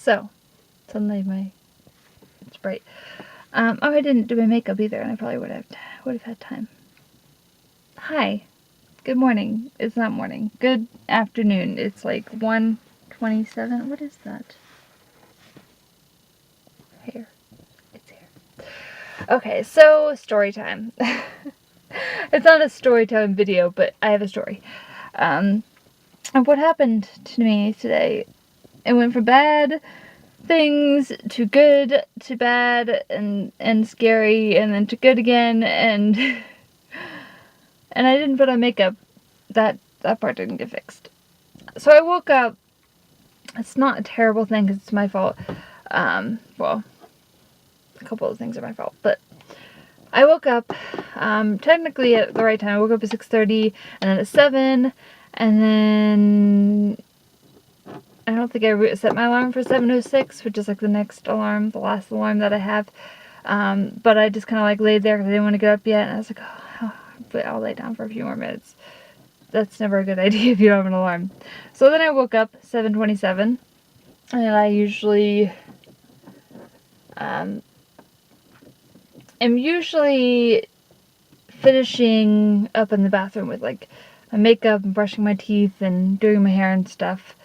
So, suddenly it's bright. Oh, I didn't do my makeup either, and I probably would have had time. Hi. Good morning. It's not morning. Good afternoon. It's like 1:27. What is that? Hair. It's hair. Okay, so story time. It's not a story time video, but I have a story. And what happened to me today? It went from bad things to good to bad and scary, and then to good again, and and I didn't put on makeup. That part didn't get fixed. So I woke up. It's not a terrible thing because it's my fault. Well, a couple of things are my fault, but I woke up technically at the right time. I woke up at 6:30, and then at 7, and then I don't think I set my alarm for 7:06, which is like the next alarm, the last alarm that I have. But I just kind of like laid there because I didn't want to get up yet, and I was like, oh, but I'll lay down for a few more minutes. That's never a good idea if you don't have an alarm. So then I woke up 7:27, and I usually am usually finishing up in the bathroom with like my makeup and brushing my teeth and doing my hair and stuff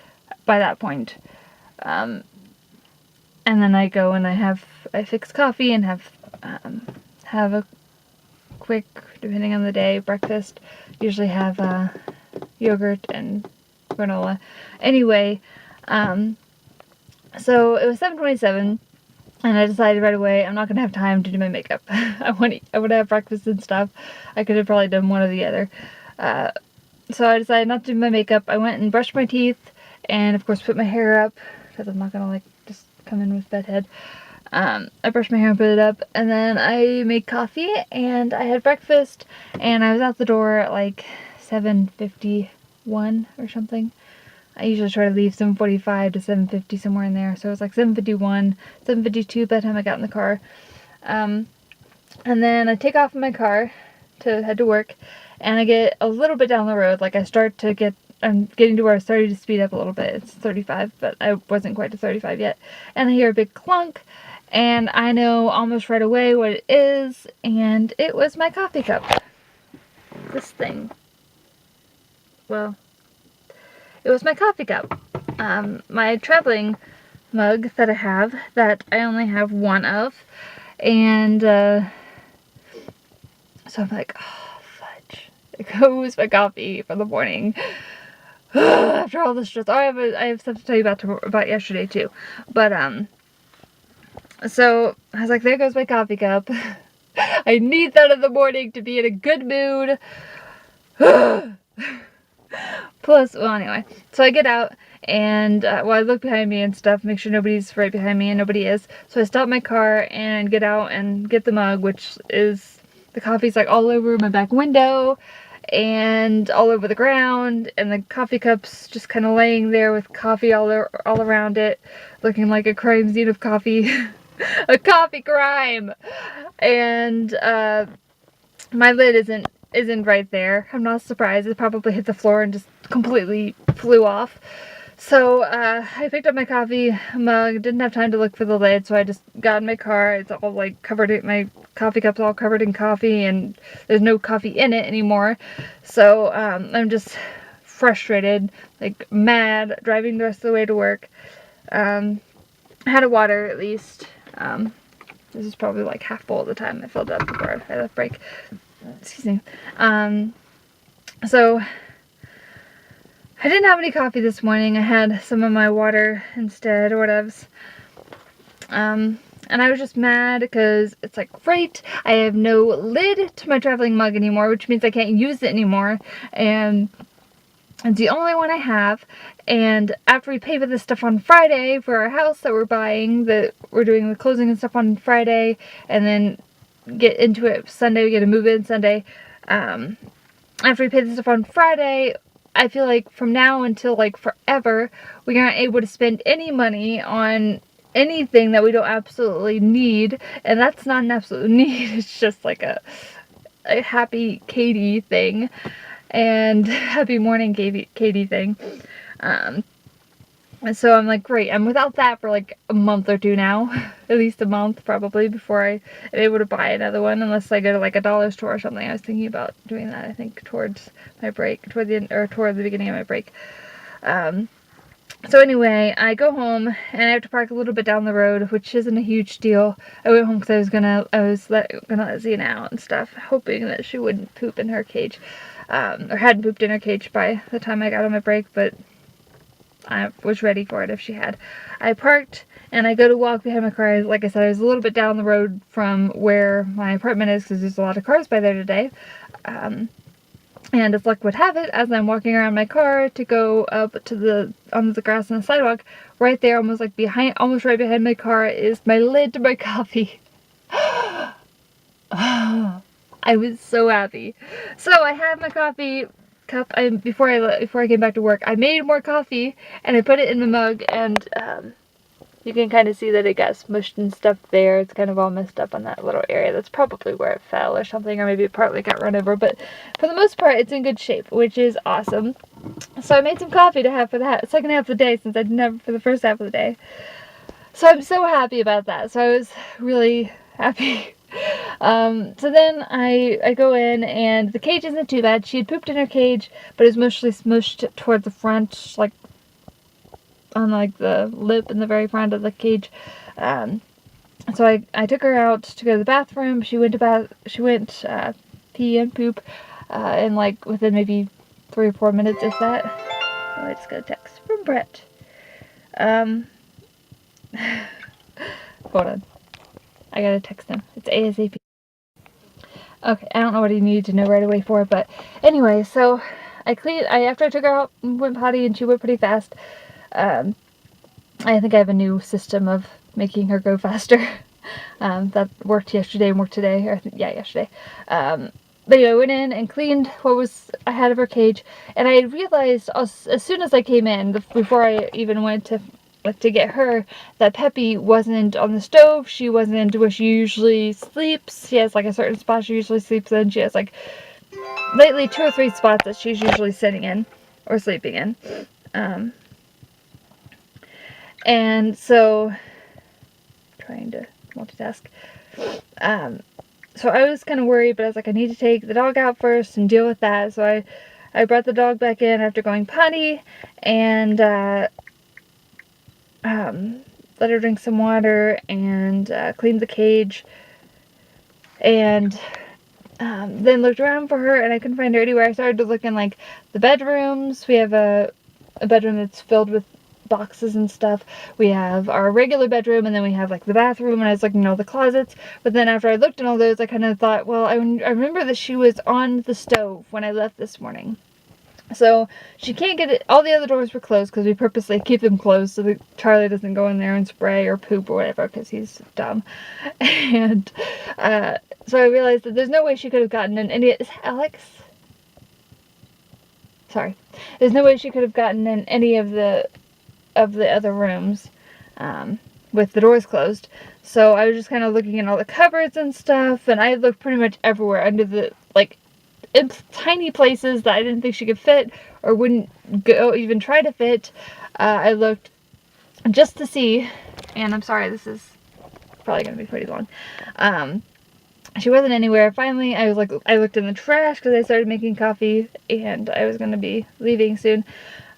by that point. And then I go and I fix coffee and have a quick, depending on the day, breakfast. Usually have yogurt and granola. Anyway, so it was 7:27, and I decided right away I'm not gonna have time to do my makeup. I want to have breakfast and stuff. I could have probably done one or the other. So I decided not to do my makeup. I went and brushed my teeth, and of course put my hair up because I'm not gonna like just come in with bedhead. I brushed my hair and put it up, and then I made coffee, and I had breakfast, and I was out the door at like 7:51 or something. I usually try to leave 7:45 to 7:50, somewhere in there, so it was like 7:51, 7:52 by the time I got in the car. And then I take off in my car to head to work, and I get a little bit down the road, like I'm getting to where I started to speed up a little bit. It's 35, but I wasn't quite to 35 yet. And I hear a big clunk, and I know almost right away what it is, and it was my coffee cup. This thing. Well, it was my coffee cup. My traveling mug that I have, that I only have one of, and so I'm like, oh, fudge. There goes my coffee for the morning. After all this stress. Oh, I have stuff to tell you about yesterday too. But so I was like, there goes my coffee cup. I need that in the morning to be in a good mood. Plus, well, anyway, so I get out, and I look behind me and stuff, make sure nobody's right behind me, and nobody is. So I stop my car and get out and get the mug, which is, the coffee's like all over my back window and all over the ground, and the coffee cup's just kind of laying there with coffee all around it, looking like a crime scene of coffee. A coffee crime! And my lid isn't right there. I'm not surprised. It probably hit the floor and just completely flew off. So I picked up my coffee mug, didn't have time to look for the lid, so I just got in my car. It's all like covered, my coffee cup's all covered in coffee, and there's no coffee in it anymore. So I'm just frustrated, like mad, driving the rest of the way to work. I had a water at least. This is probably like half full at the time I filled it up before I left break. Excuse me. So I didn't have any coffee this morning. I had some of my water instead, or whatever. And I was just mad because it's like, great, I have no lid to my traveling mug anymore, which means I can't use it anymore. And it's the only one I have. And after we pay for this stuff on Friday for our house that we're buying, that we're doing the closing and stuff on Friday, and then get into it Sunday, we get to move in Sunday. After we pay this stuff on Friday, I feel like from now until like forever, we aren't able to spend any money on anything that we don't absolutely need. And that's not an absolute need, it's just like a happy Katie thing. And happy morning Katie thing. And so I'm like, great, I'm without that for like a month or two now. At least a month probably before I am able to buy another one, unless I go to like a dollar store or something. I was thinking about doing that, I think, towards my break, toward the end, or toward the beginning of my break. So anyway, I go home and I have to park a little bit down the road, which isn't a huge deal. I went home because I was gonna let Xena out and stuff, hoping that she wouldn't poop in her cage, or hadn't pooped in her cage by the time I got on my break, but I was ready for it if she had. I parked and I go to walk behind my car. Like I said, I was a little bit down the road from where my apartment is because there's a lot of cars by there today. And as luck would have it, as I'm walking around my car to go up to onto the grass on the sidewalk, right there, almost right behind my car, is my lid to my coffee. I was so happy. So I had my coffee cup. Before I came back to work, I made more coffee and I put it in the mug, and you can kind of see that it got smushed and stuff there. It's kind of all messed up on that little area. That's probably where it fell or something, or maybe it partly got run over. But for the most part, it's in good shape, which is awesome. So I made some coffee to have for the second half of the day, since I didn't have it for the first half of the day. So I'm so happy about that. So I was really happy. So then I go in, and the cage isn't too bad. She had pooped in her cage, but it was mostly smushed towards the front, like on like the lip in the very front of the cage. So I took her out to go to the bathroom. She went pee and poop in like within maybe 3 or 4 minutes, if that. Oh, I just got a text from Brett. Hold on. I gotta text him. It's ASAP. Okay, I don't know what he needed to know right away for, but anyway, so after I took her out and went potty, and she went pretty fast. I think I have a new system of making her go faster. That worked yesterday and worked today. Yesterday. But anyway, I went in and cleaned what was ahead of her cage, and I realized as soon as I came in, before I even went to get her, that Peppy wasn't on the stove. She wasn't where she usually sleeps. She has like a certain spot she usually sleeps in. She has like lately 2 or 3 spots that she's usually sitting in or sleeping in. And so, trying to multitask. So I was kind of worried, but I was like, I need to take the dog out first and deal with that. So I brought the dog back in after going potty, and let her drink some water, and cleaned the cage, and then looked around for her, and I couldn't find her anywhere. I started to look in like the bedrooms. We have a bedroom that's filled with boxes and stuff. We have our regular bedroom, and then we have like the bathroom, and I was looking in all the closets. But then after I looked in all those, I kind of thought, well, I remember that she was on the stove when I left this morning. So she can't get it. All the other doors were closed because we purposely keep them closed so that Charlie doesn't go in there and spray or poop or whatever, because he's dumb. And so I realized that there's no way she could have gotten in any. Is that Alex? Sorry. There's no way she could have gotten in any of the other rooms with the doors closed. So I was just kind of looking in all the cupboards and stuff, and I looked pretty much everywhere under the, like, in tiny places that I didn't think she could fit or wouldn't go even try to fit. I looked just to see, and I'm sorry, this is probably going to be pretty long. She wasn't anywhere. Finally, I looked in the trash because I started making coffee and I was going to be leaving soon.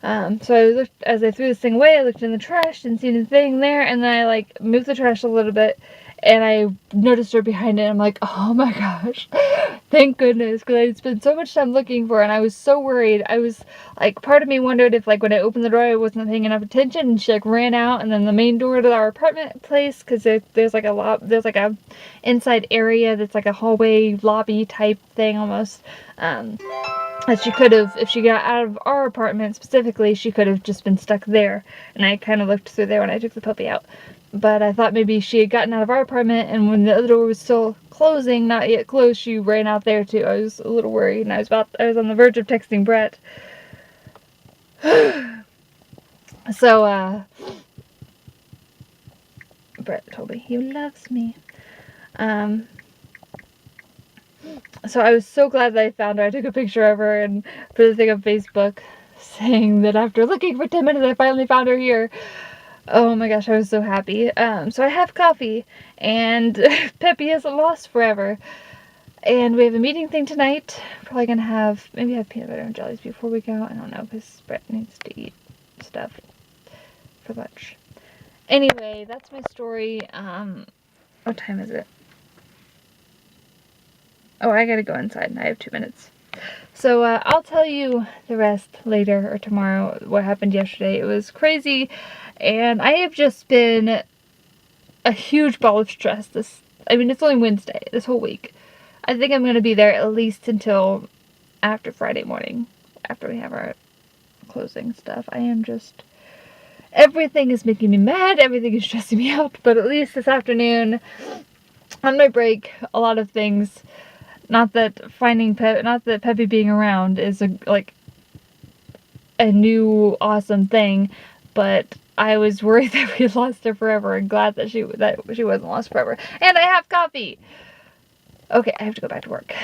So I looked, as I threw this thing away, I looked in the trash, didn't see anything there, and then I like moved the trash a little bit, and I noticed her behind it, and I'm like, oh my gosh, thank goodness, because I'd spent so much time looking for her, and I was so worried. I was, like, part of me wondered if, like, when I opened the door, I wasn't paying enough attention, and she, like, ran out, and then the main door to our apartment place, because there's like a inside area that's like a hallway lobby type thing, almost, that she could have, if she got out of our apartment specifically, she could have just been stuck there. And I kind of looked through there when I took the puppy out. But I thought maybe she had gotten out of our apartment, and when the other door was still closing, not yet closed, she ran out there too. I was a little worried, and I was on the verge of texting Brett. So, Brett told me he loves me. So I was so glad that I found her. I took a picture of her and put the thing on Facebook. saying that after looking for 10 minutes, I finally found her here. Oh my gosh, I was so happy. So I have coffee, and Peppy isn't lost forever. And we have a meeting thing tonight. Probably gonna have, maybe have peanut butter and jellies before we go. I don't know, because Brett needs to eat stuff for lunch. Anyway, that's my story. What time is it? Oh, I gotta go inside and I have 2 minutes. So, I'll tell you the rest later or tomorrow, what happened yesterday. It was crazy, and I have just been a huge ball of stress it's only Wednesday, this whole week. I think I'm gonna be there at least until after Friday morning, after we have our closing stuff. Everything is making me mad, everything is stressing me out, but at least this afternoon, on my break, a lot of things, not that Peppy being around is a new awesome thing, but I was worried that we lost her forever and glad that she wasn't lost forever. And I have coffee! Okay, I have to go back to work.